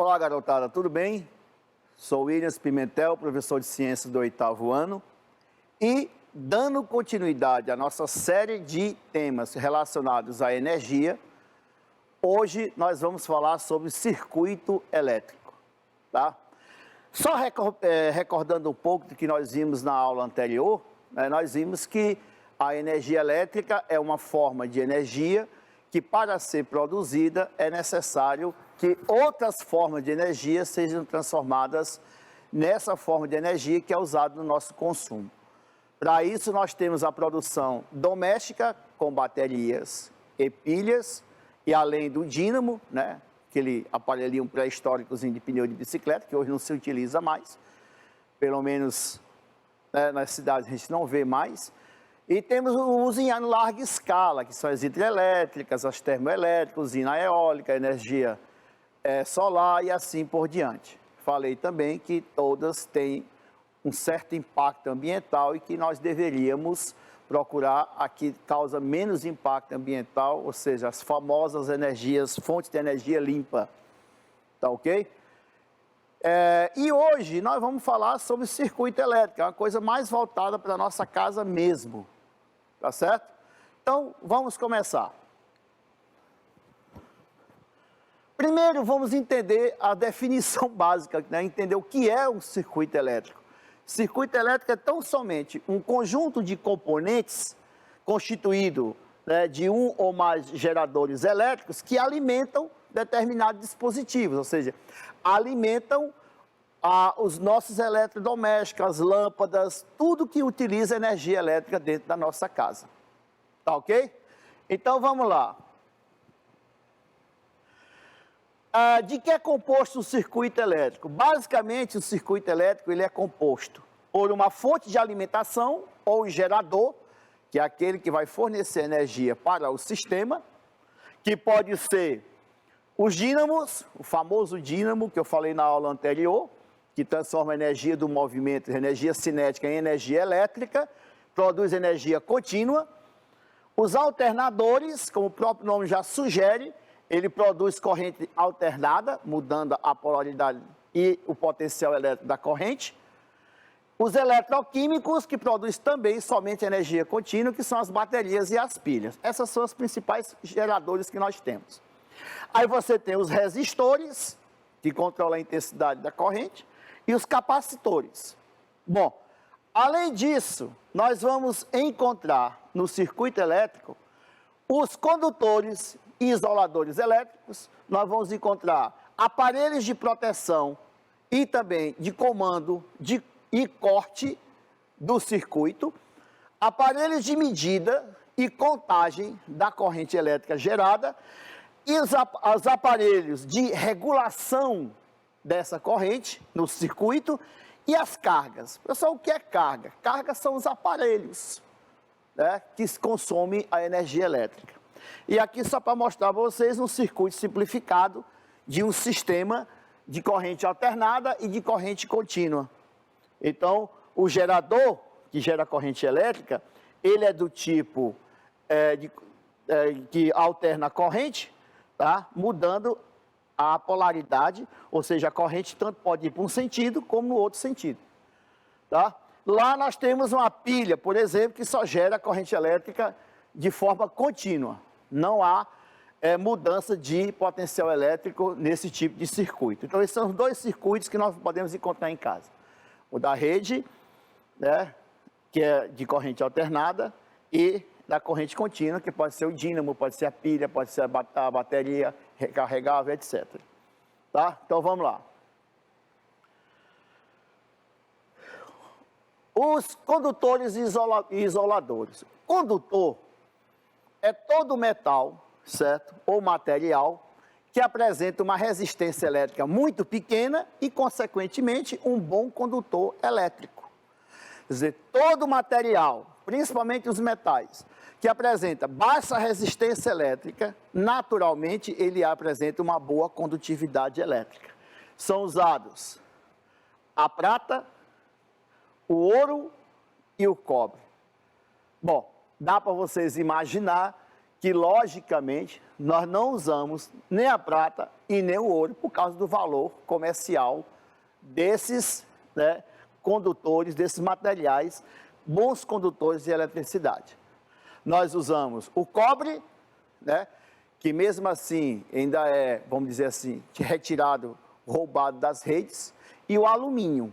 Olá, garotada, tudo bem? Sou Williams Pimentel, professor de Ciências do 8º ano e, dando continuidade à nossa série de temas relacionados à energia, hoje nós vamos falar sobre circuito elétrico, tá? Só recordando um pouco do que nós vimos na aula anterior, nós vimos que a energia elétrica é uma forma de energia que, para ser produzida, é necessário que outras formas de energia sejam transformadas nessa forma de energia que é usada no nosso consumo. Para isso, nós temos a produção doméstica com baterias e pilhas, e além do dínamo, né, aquele aparelhinho pré-histórico de pneu de bicicleta, que hoje não se utiliza mais, pelo menos nas cidades a gente não vê mais. E temos o uso em larga escala, que são as hidrelétricas, as termoelétricas, usina eólica, energia solar e assim por diante. Falei também que todas têm um certo impacto ambiental e que nós deveríamos procurar a que causa menos impacto ambiental, ou seja, as famosas fontes de energia limpa. Tá ok? E hoje nós vamos falar sobre circuito elétrico, é uma coisa mais voltada para a nossa casa mesmo. Tá certo? Então, vamos começar. Primeiro, vamos entender a definição básica, né? Entender o que é um circuito elétrico. Circuito elétrico é tão somente um conjunto de componentes constituído, né, de um ou mais geradores elétricos que alimentam determinados dispositivos, ou seja, alimentam os nossos eletrodomésticos, as lâmpadas, tudo que utiliza energia elétrica dentro da nossa casa. Tá ok? Então vamos lá. De que é composto o circuito elétrico? Basicamente, o circuito elétrico ele é composto por uma fonte de alimentação ou gerador, que é aquele que vai fornecer energia para o sistema, que pode ser os dínamos, o famoso dínamo que eu falei na aula anterior, que transforma a energia do movimento, energia cinética, em energia elétrica, produz energia contínua. Os alternadores, como o próprio nome já sugere, ele produz corrente alternada, mudando a polaridade e o potencial elétrico da corrente. Os eletroquímicos, que produzem também somente energia contínua, que são as baterias e as pilhas. Essas são os principais geradores que nós temos. Aí você tem os resistores, que controlam a intensidade da corrente, e os capacitores. Bom, além disso, nós vamos encontrar no circuito elétrico os condutores e isoladores elétricos, nós vamos encontrar aparelhos de proteção e também de comando e corte do circuito, aparelhos de medida e contagem da corrente elétrica gerada e os aparelhos de regulação dessa corrente no circuito e as cargas. Pessoal, o que é carga? Carga são os aparelhos, né, que consomem a energia elétrica. E aqui só para mostrar para vocês um circuito simplificado de um sistema de corrente alternada e de corrente contínua. Então, o gerador que gera corrente elétrica, ele é do tipo que alterna a corrente, tá, mudando a polaridade, ou seja, a corrente tanto pode ir para um sentido como no outro sentido. Tá? Lá nós temos uma pilha, por exemplo, que só gera corrente elétrica de forma contínua. Não há mudança de potencial elétrico nesse tipo de circuito. Então, esses são os dois circuitos que nós podemos encontrar em casa. O da rede, né, que é de corrente alternada, e da corrente contínua, que pode ser o dínamo, pode ser a pilha, pode ser a bateria recarregável, etc. Tá? Então, vamos lá. Os condutores e isoladores. Condutor é todo metal, certo? Ou material que apresenta uma resistência elétrica muito pequena e, consequentemente, um bom condutor elétrico. Quer dizer, todo material, principalmente os metais, que apresenta baixa resistência elétrica, naturalmente ele apresenta uma boa condutividade elétrica. São usados a prata, o ouro e o cobre. Bom, dá para vocês imaginar que que, logicamente, nós não usamos nem a prata e nem o ouro por causa do valor comercial desses, né, condutores, desses materiais, bons condutores de eletricidade. Nós usamos o cobre, né, que mesmo assim ainda é, vamos dizer assim, retirado, roubado das redes, e o alumínio,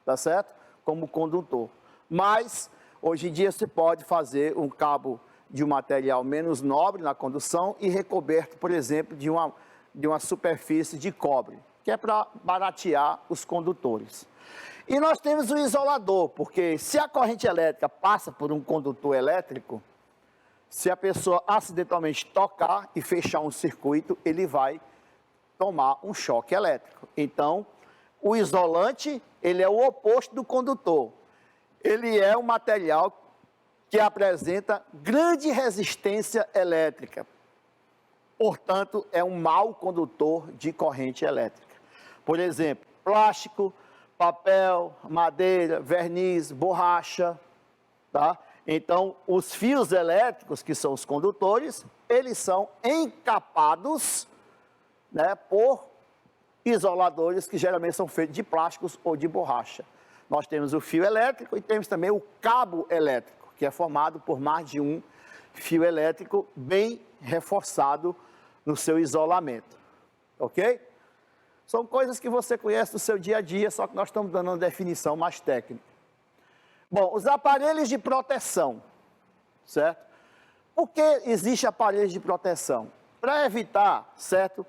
tá certo? Como condutor. Mas, hoje em dia, você pode fazer um cabo de um material menos nobre na condução e recoberto, por exemplo, de uma superfície de cobre, que é para baratear os condutores. E nós temos o isolador, porque se a corrente elétrica passa por um condutor elétrico, se a pessoa acidentalmente tocar e fechar um circuito, ele vai tomar um choque elétrico. Então, o isolante, ele é o oposto do condutor. Ele é um material que apresenta grande resistência elétrica. Portanto, é um mau condutor de corrente elétrica. Por exemplo, plástico, papel, madeira, verniz, borracha, tá? Então, os fios elétricos, que são os condutores, eles são encapados, né, por isoladores que geralmente são feitos de plásticos ou de borracha. Nós temos o fio elétrico e temos também o cabo elétrico, que é formado por mais de um fio elétrico bem reforçado no seu isolamento, ok? São coisas que você conhece do seu dia a dia, só que nós estamos dando uma definição mais técnica. Bom, os aparelhos de proteção, certo? Por que existe aparelhos de proteção? Para evitar, certo,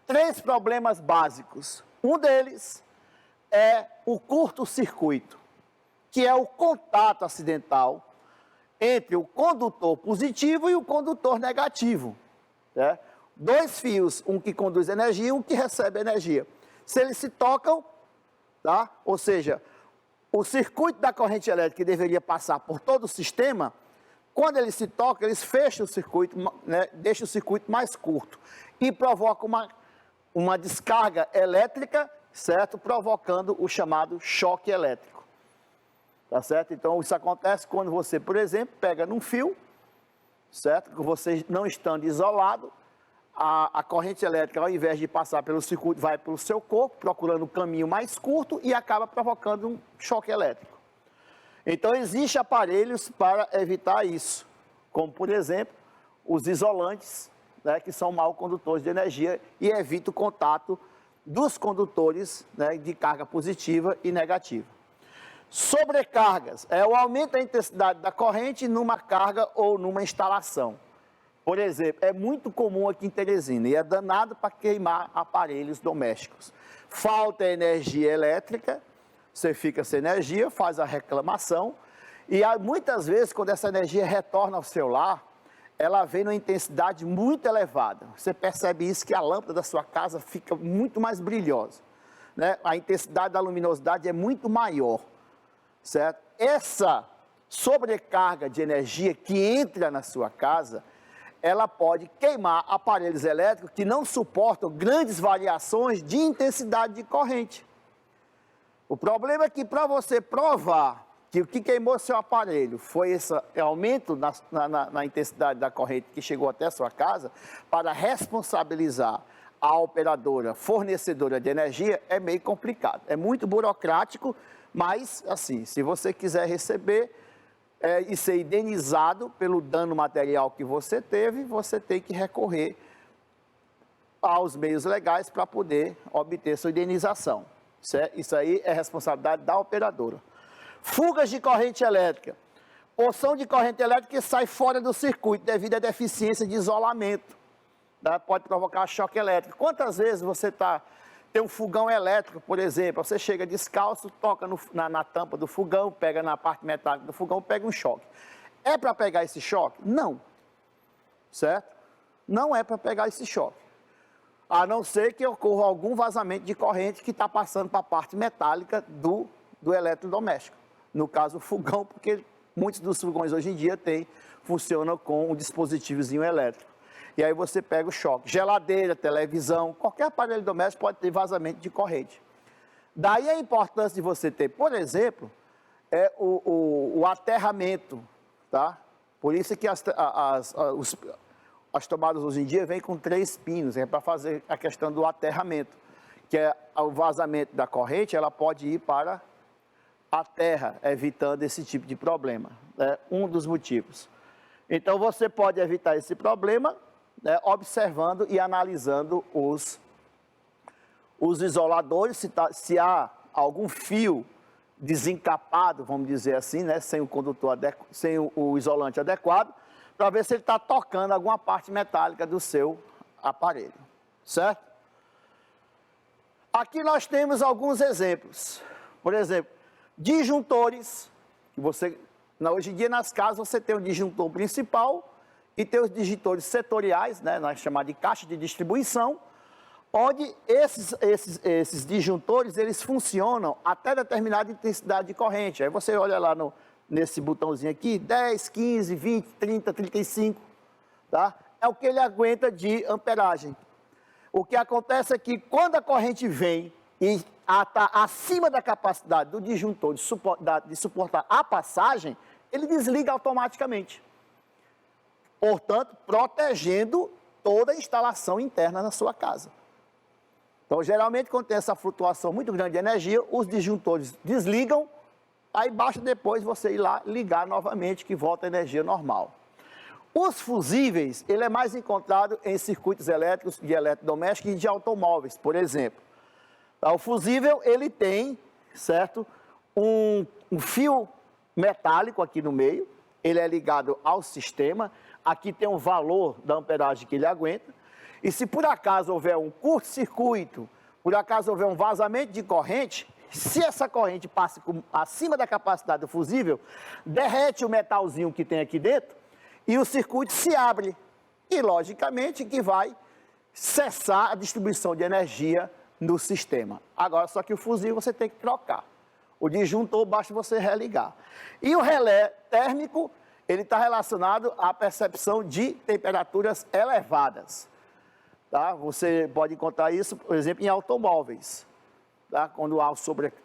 3 problemas básicos. Um deles é o curto-circuito, que é o contato acidental entre o condutor positivo e o condutor negativo, né? 2 fios, um que conduz energia e um que recebe energia. Se eles se tocam, tá? Ou seja, o circuito da corrente elétrica que deveria passar por todo o sistema, quando eles se tocam, eles fecham o circuito, né? Deixam o circuito mais curto e provocam uma descarga elétrica, certo? Provocando o chamado choque elétrico, tá certo? Então, isso acontece quando você, por exemplo, pega num fio, certo? Que você não estando isolado, a corrente elétrica, ao invés de passar pelo circuito, vai pelo seu corpo, procurando um caminho mais curto e acaba provocando um choque elétrico. Então, existem aparelhos para evitar isso, como, por exemplo, os isolantes, né, que são mau condutores de energia e evitam o contato dos condutores, né, de carga positiva e negativa. Sobrecargas é o aumento da intensidade da corrente numa carga ou numa instalação. Por exemplo, é muito comum aqui em Teresina e é danado para queimar aparelhos domésticos. Falta energia elétrica, você fica sem energia, faz a reclamação e muitas vezes quando essa energia retorna ao seu lar, ela vem numa intensidade muito elevada. Você percebe isso que a lâmpada da sua casa fica muito mais brilhosa, né? A intensidade da luminosidade é muito maior, certo? Essa sobrecarga de energia que entra na sua casa, ela pode queimar aparelhos elétricos que não suportam grandes variações de intensidade de corrente. O problema é que para você provar que o que queimou seu aparelho foi esse aumento na intensidade da corrente que chegou até a sua casa, para responsabilizar a operadora fornecedora de energia, é meio complicado. É muito burocrático, mas assim, se você quiser receber e ser indenizado pelo dano material que você teve, você tem que recorrer aos meios legais para poder obter sua indenização. Isso aí é responsabilidade da operadora. Fugas de corrente elétrica. Porção de corrente elétrica que sai fora do circuito devido à deficiência de isolamento, tá? Pode provocar choque elétrico. Quantas vezes você tem um fogão elétrico, por exemplo, você chega descalço, toca na tampa do fogão, pega na parte metálica do fogão, pega um choque. É para pegar esse choque? Não. Certo? Não é para pegar esse choque. A não ser que ocorra algum vazamento de corrente que está passando para a parte metálica do eletrodoméstico. No caso, o fogão, porque muitos dos fogões hoje em dia funcionam com um dispositivozinho elétrico. E aí você pega o choque. Geladeira, televisão, qualquer aparelho doméstico pode ter vazamento de corrente. Daí a importância de você ter, por exemplo, o aterramento, tá? Por isso que as tomadas hoje em dia vêm com 3 pinos, é para fazer a questão do aterramento, que é o vazamento da corrente, ela pode ir para a terra, evitando esse tipo de problema. É um dos motivos. Então, você pode evitar esse problema, né, observando e analisando os isoladores, se há algum fio desencapado, vamos dizer assim, né, sem o condutor sem o isolante adequado, para ver se ele está tocando alguma parte metálica do seu aparelho, certo? Aqui nós temos alguns exemplos. Por exemplo, disjuntores, que hoje em dia nas casas você tem o disjuntor principal e tem os disjuntores setoriais, né, nós chamamos de caixa de distribuição, onde esses disjuntores, eles funcionam até determinada intensidade de corrente. Aí você olha lá nesse botãozinho aqui, 10, 15, 20, 30, 35, tá? É o que ele aguenta de amperagem. O que acontece é que quando a corrente vem e está acima da capacidade do disjuntor de suportar a passagem, ele desliga automaticamente. Portanto, protegendo toda a instalação interna na sua casa. Então, geralmente, quando tem essa flutuação muito grande de energia, os disjuntores desligam, aí basta depois você ir lá ligar novamente, que volta a energia normal. Os fusíveis, ele é mais encontrado em circuitos elétricos de eletrodomésticos e de automóveis, por exemplo. O fusível, ele tem, certo, um fio metálico aqui no meio, ele é ligado ao sistema, aqui tem um valor da amperagem que ele aguenta, e se por acaso houver um curto-circuito, por acaso houver um vazamento de corrente, se essa corrente passa acima da capacidade do fusível, derrete o metalzinho que tem aqui dentro e o circuito se abre. E, logicamente, que vai cessar a distribuição de energia no sistema. Agora, só que o fusível você tem que trocar. O disjuntor basta você religar. E o relé térmico, ele está relacionado à percepção de temperaturas elevadas. Tá? Você pode encontrar isso, por exemplo, em automóveis. Tá? Quando há o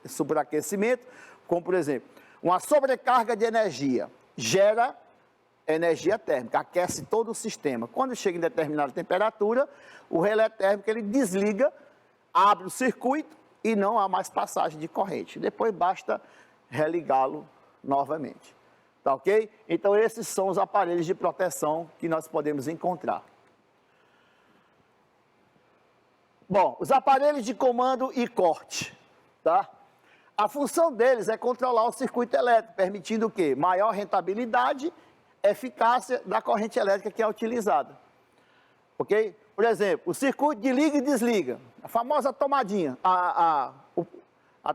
sobreaquecimento, como por exemplo, uma sobrecarga de energia gera energia térmica, aquece todo o sistema. Quando chega em determinada temperatura, o relé térmico ele desliga, abre o circuito e não há mais passagem de corrente. Depois basta religá-lo novamente. Tá ok? Então esses são os aparelhos de proteção que nós podemos encontrar. Bom, os aparelhos de comando e corte, tá? A função deles é controlar o circuito elétrico, permitindo o quê? Maior rentabilidade, eficácia da corrente elétrica que é utilizada. Ok? Por exemplo, o circuito de liga e desliga, a famosa tomadinha, a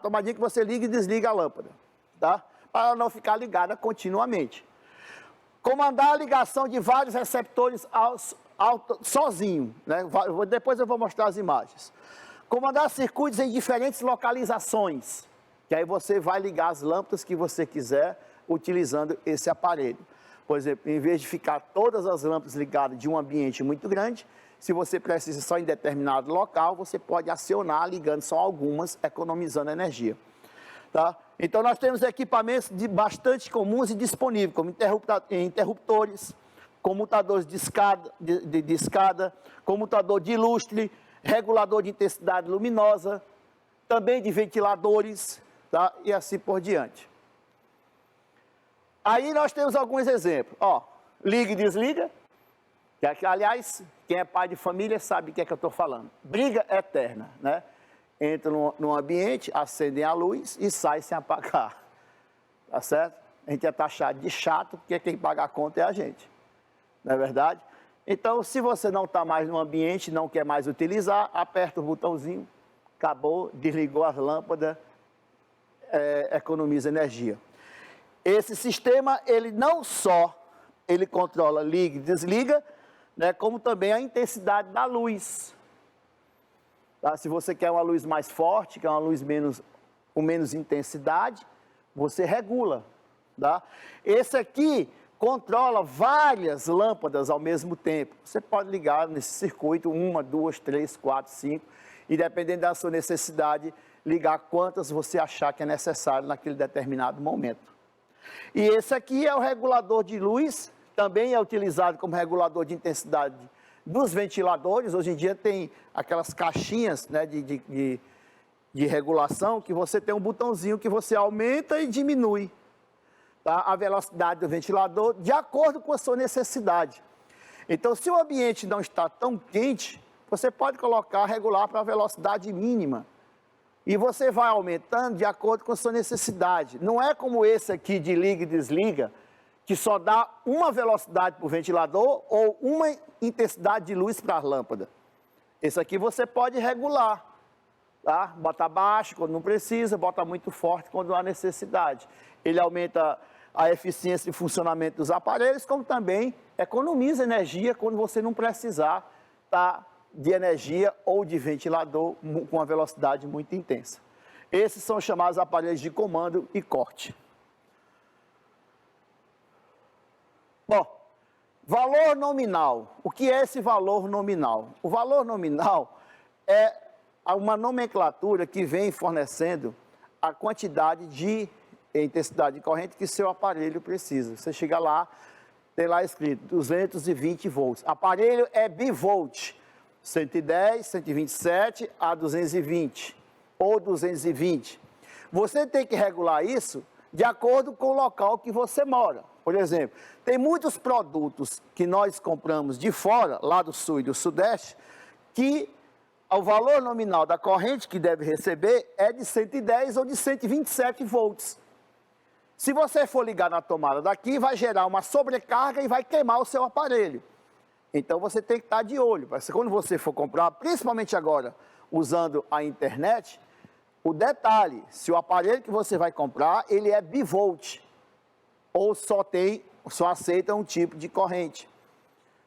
tomadinha que você liga e desliga a lâmpada, tá? Para ela não ficar ligada continuamente. Comandar a ligação de vários receptores sozinho, né? Depois eu vou mostrar as imagens. Comandar circuitos em diferentes localizações, que aí você vai ligar as lâmpadas que você quiser utilizando esse aparelho. Por exemplo, em vez de ficar todas as lâmpadas ligadas de um ambiente muito grande, se você precisa só em determinado local, você pode acionar ligando só algumas, economizando energia. Tá? Então nós temos equipamentos bastante comuns e disponíveis, como interruptores, comutadores de escada, comutador de lustre, regulador de intensidade luminosa, também de ventiladores, tá? E assim por diante. Aí nós temos alguns exemplos. Ó, liga e desliga, que aliás, quem é pai de família sabe o que é que eu estou falando. Briga eterna, né? Entra num ambiente, acendem a luz e sai sem apagar. Tá certo? A gente é taxado de chato, porque quem paga a conta é a gente. Não é verdade? Então, se você não está mais no ambiente, não quer mais utilizar, aperta o botãozinho, acabou, desligou as lâmpadas, economiza energia. Esse sistema, ele não só, ele controla liga e desliga, né, como também a intensidade da luz. Tá? Se você quer uma luz mais forte, quer uma luz com menos intensidade, você regula. Tá? Esse aqui controla várias lâmpadas ao mesmo tempo. Você pode ligar nesse circuito 1, 2, 3, 4, 5 e dependendo da sua necessidade, ligar quantas você achar que é necessário naquele determinado momento. E esse aqui é o regulador de luz também é utilizado como regulador de intensidade dos ventiladores. Hoje em dia tem aquelas caixinhas, né, de regulação, que você tem um botãozinho que você aumenta e diminui, tá, a velocidade do ventilador de acordo com a sua necessidade. Então, se o ambiente não está tão quente, você pode regular para a velocidade mínima. E você vai aumentando de acordo com a sua necessidade. Não é como esse aqui de liga e desliga, que só dá uma velocidade para o ventilador ou uma intensidade de luz para a lâmpada. Esse aqui você pode regular, tá? Bota baixo quando não precisa, bota muito forte quando há necessidade. Ele aumenta a eficiência de funcionamento dos aparelhos, como também economiza energia quando você não precisar de energia ou de ventilador com uma velocidade muito intensa. Esses são chamados aparelhos de comando e corte. Bom, valor nominal. O que é esse valor nominal? O valor nominal é uma nomenclatura que vem fornecendo a quantidade de intensidade de corrente que seu aparelho precisa. Você chega lá, tem lá escrito 220 volts. Aparelho é bivolt. 110, 127 a 220 ou 220. Você tem que regular isso de acordo com o local que você mora. Por exemplo, tem muitos produtos que nós compramos de fora, lá do sul e do sudeste, que o valor nominal da corrente que deve receber é de 110 ou de 127 volts. Se você for ligar na tomada daqui, vai gerar uma sobrecarga e vai queimar o seu aparelho. Então, você tem que estar de olho. Quando você for comprar, principalmente agora, usando a internet, o detalhe, se o aparelho que você vai comprar, ele é bivolt, ou só aceita um tipo de corrente.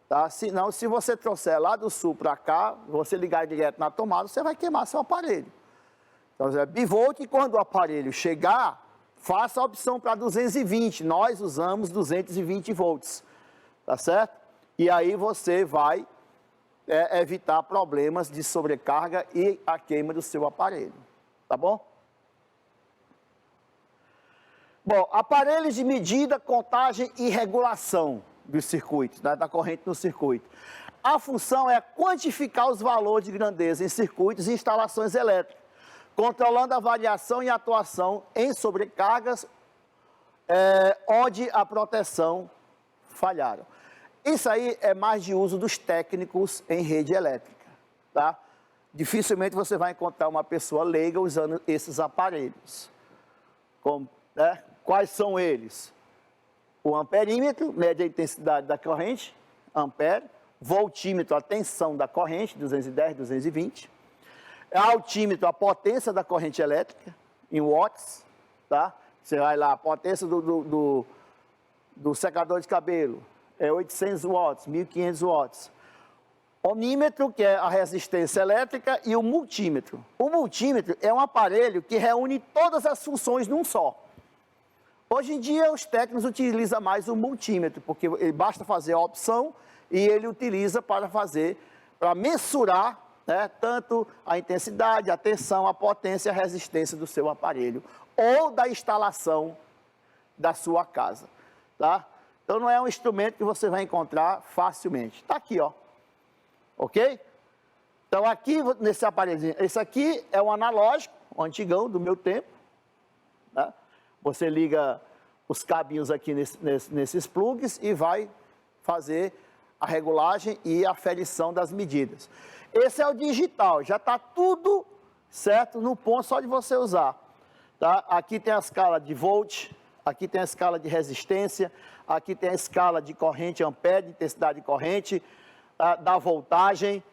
Tá? Senão, se você trouxer lá do sul para cá, você ligar direto na tomada, você vai queimar seu aparelho. Então, é bivolt, e quando o aparelho chegar, faça a opção para 220. Nós usamos 220 volts, tá certo? E aí você vai evitar problemas de sobrecarga e a queima do seu aparelho, tá bom? Bom, aparelhos de medida, contagem e regulação dos circuitos, né, da corrente no circuito. A função é quantificar os valores de grandeza em circuitos e instalações elétricas, controlando a variação e atuação em sobrecargas onde a proteção falharam. Isso aí é mais de uso dos técnicos em rede elétrica, tá? Dificilmente você vai encontrar uma pessoa leiga usando esses aparelhos. Né? Quais são eles? O amperímetro, mede a intensidade da corrente, ampere. Voltímetro, a tensão da corrente, 210, 220. Altímetro, a potência da corrente elétrica, em watts, tá? Você vai lá, a potência do secador de cabelo, é 800 watts, 1500 watts. Ohmímetro, que é a resistência elétrica, e o multímetro. O multímetro é um aparelho que reúne todas as funções num só. Hoje em dia, os técnicos utilizam mais o multímetro, porque basta fazer a opção e ele utiliza para mensurar, né, tanto a intensidade, a tensão, a potência e a resistência do seu aparelho, ou da instalação da sua casa, tá? Então, não é um instrumento que você vai encontrar facilmente. Está aqui, ó. Ok? Então, aqui, nesse aparelhinho, esse aqui é um analógico, um antigão do meu tempo. Tá? Você liga os cabinhos aqui nesses plugs e vai fazer a regulagem e a aferição das medidas. Esse é o digital, já está tudo certo no ponto só de você usar. Tá? Aqui tem a escala de volt, aqui tem a escala de resistência, aqui tem a escala de corrente, ampere, de intensidade de corrente, da voltagem,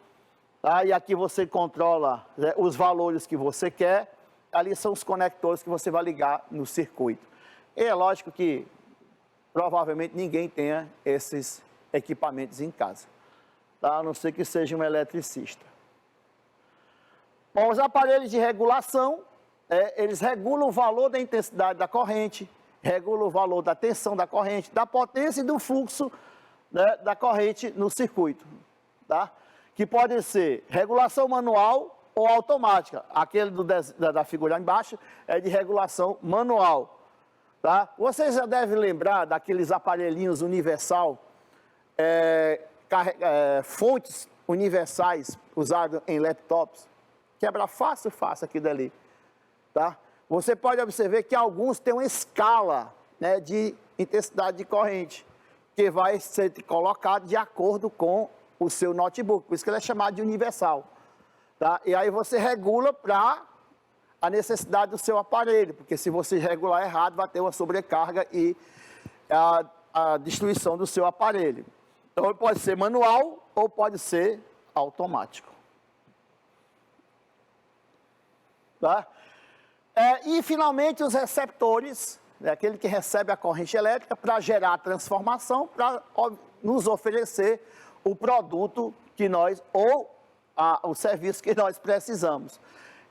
tá? E aqui você controla, né, os valores que você quer. Ali são os conectores que você vai ligar no circuito. E é lógico que provavelmente ninguém tenha esses equipamentos em casa, tá? A não ser que seja um eletricista. Bom, os aparelhos de regulação, eles regulam o valor da intensidade da corrente, regulam o valor da tensão da corrente, da potência e do fluxo, né, da corrente no circuito, tá? Que pode ser regulação manual ou automática. Aquele da figura embaixo é de regulação manual, tá? Vocês já devem lembrar daqueles aparelhinhos universal fontes universais usadas em laptops, quebra fácil aqui dali, tá? Você pode observar que alguns têm uma escala, né, de intensidade de corrente, que vai ser colocado de acordo com o seu notebook, por isso que ele é chamado de universal, tá? E aí você regula para a necessidade do seu aparelho, porque se você regular errado, vai ter uma sobrecarga e a destruição do seu aparelho. Então, ele pode ser manual ou pode ser automático. Tá? E, finalmente, os receptores, né, aquele que recebe a corrente elétrica para gerar a transformação, para nos oferecer o produto que nós, ou o serviço que nós precisamos.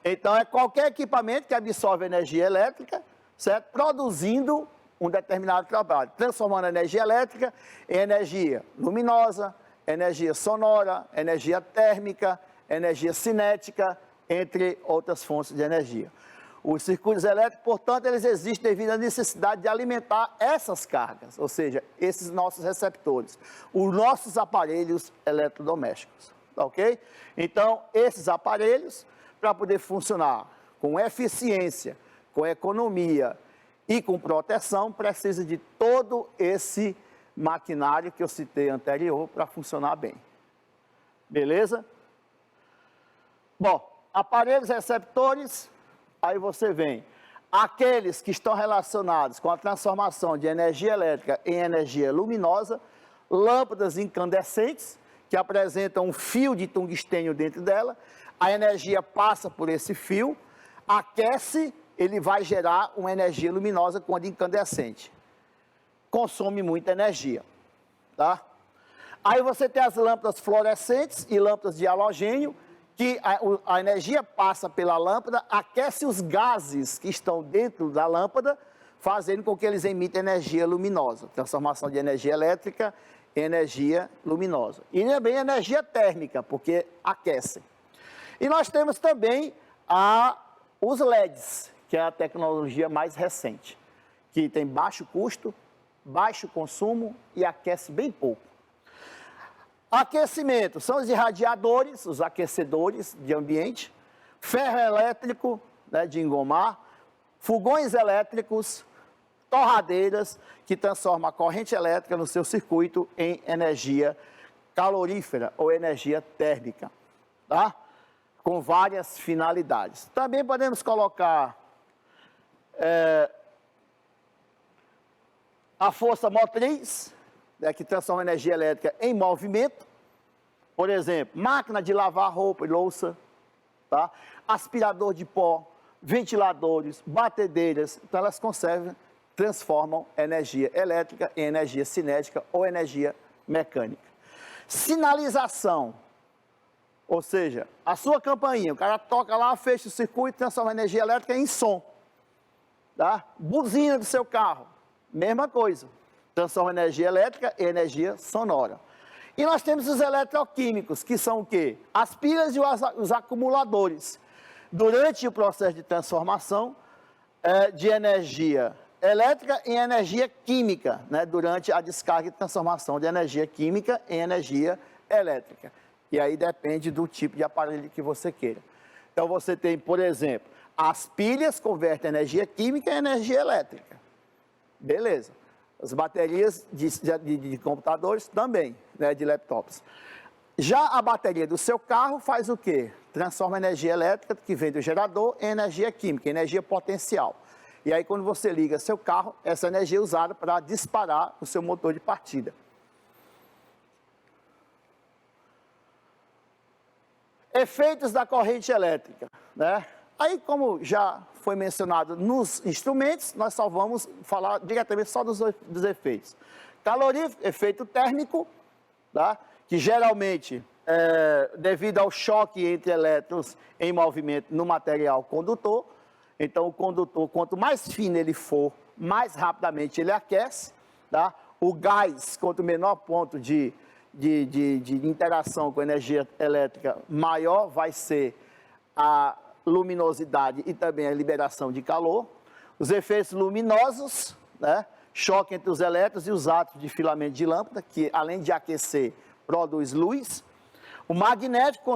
Então, é qualquer equipamento que absorve energia elétrica, certo? Produzindo um determinado trabalho, transformando a energia elétrica em energia luminosa, energia sonora, energia térmica, energia cinética, entre outras fontes de energia. Os circuitos elétricos, portanto, eles existem devido à necessidade de alimentar essas cargas, ou seja, esses nossos receptores, os nossos aparelhos eletrodomésticos, ok? Então, esses aparelhos, para poder funcionar com eficiência, com economia e com proteção, precisa de todo esse maquinário que eu citei anterior para funcionar bem. Beleza? Bom, aparelhos receptores, aí você vem. Aqueles que estão relacionados com a transformação de energia elétrica em energia luminosa, lâmpadas incandescentes, que apresentam um fio de tungstênio dentro dela, a energia passa por esse fio, aquece, ele vai gerar uma energia luminosa quando incandescente. Consome muita energia, tá? Aí você tem as lâmpadas fluorescentes e lâmpadas de halogênio, que a energia passa pela lâmpada, aquece os gases que estão dentro da lâmpada, fazendo com que eles emitam energia luminosa. Transformação de energia elétrica em energia luminosa. E também energia térmica, porque aquecem. E nós temos também os LEDs, que é a tecnologia mais recente, que tem baixo custo, baixo consumo e aquece bem pouco. Aquecimento são os irradiadores, os aquecedores de ambiente, ferro elétrico, né, de engomar, fogões elétricos, torradeiras, que transformam a corrente elétrica no seu circuito em energia calorífera ou energia térmica, tá? Com várias finalidades. Também podemos colocar a força motriz, né, que transforma a energia elétrica em movimento. Por exemplo, máquina de lavar roupa e louça, tá? Aspirador de pó, ventiladores, batedeiras. Então, elas transformam energia elétrica em energia cinética ou energia mecânica. Sinalização, ou seja, a sua campainha, o cara toca lá, fecha o circuito, transforma a energia elétrica em som. Tá? Buzina do seu carro, mesma coisa. Transforma energia elétrica em energia sonora. E nós temos os eletroquímicos, que são o quê? As pilhas e os acumuladores. Durante o processo de transformação de energia elétrica em energia química, né? Durante a descarga e transformação de energia química em energia elétrica. E aí depende do tipo de aparelho que você queira. Então você tem, por exemplo, as pilhas convertem energia química em energia elétrica. Beleza. As baterias de computadores também, né, de laptops. Já a bateria do seu carro faz o quê? Transforma a energia elétrica que vem do gerador em energia química, energia potencial. E aí quando você liga seu carro, essa energia é usada para disparar o seu motor de partida. Efeitos da corrente elétrica, né? Aí, como já foi mencionado nos instrumentos, nós só vamos falar diretamente só dos efeitos. Calorífico, efeito térmico, tá? Que geralmente, devido ao choque entre elétrons em movimento no material condutor, então o condutor, quanto mais fino ele for, mais rapidamente ele aquece, tá? O gás, quanto menor ponto de interação com energia elétrica, maior vai ser a luminosidade e também a liberação de calor. Os efeitos luminosos, né, choque entre os elétrons e os átomos de filamento de lâmpada, que além de aquecer, produz luz. O magnético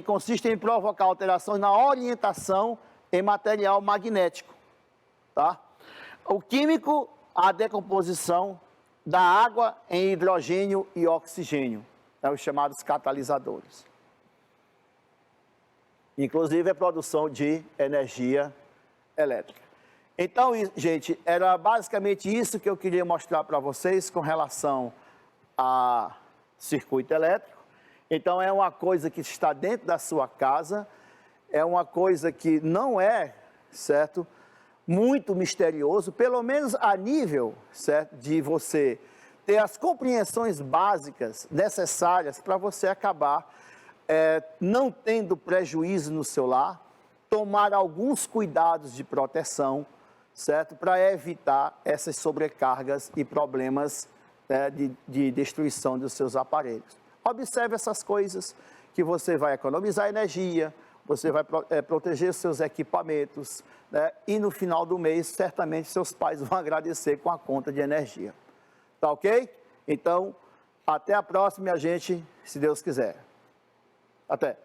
consiste em provocar alterações na orientação em material magnético. Tá? O químico, a decomposição da água em hidrogênio e oxigênio, os chamados catalisadores. Inclusive a produção de energia elétrica. Então, gente, era basicamente isso que eu queria mostrar para vocês com relação a circuito elétrico. Então, é uma coisa que está dentro da sua casa, é uma coisa que não é, certo, muito misterioso, pelo menos a nível, certo, de você ter as compreensões básicas necessárias para você acabar não tendo prejuízo no seu lar, tomar alguns cuidados de proteção, certo? Para evitar essas sobrecargas e problemas de destruição dos seus aparelhos. Observe essas coisas que você vai economizar energia, você vai proteger os seus equipamentos, né? E no final do mês, certamente, seus pais vão agradecer com a conta de energia. Tá ok? Então, até a próxima, minha gente, se Deus quiser. Até!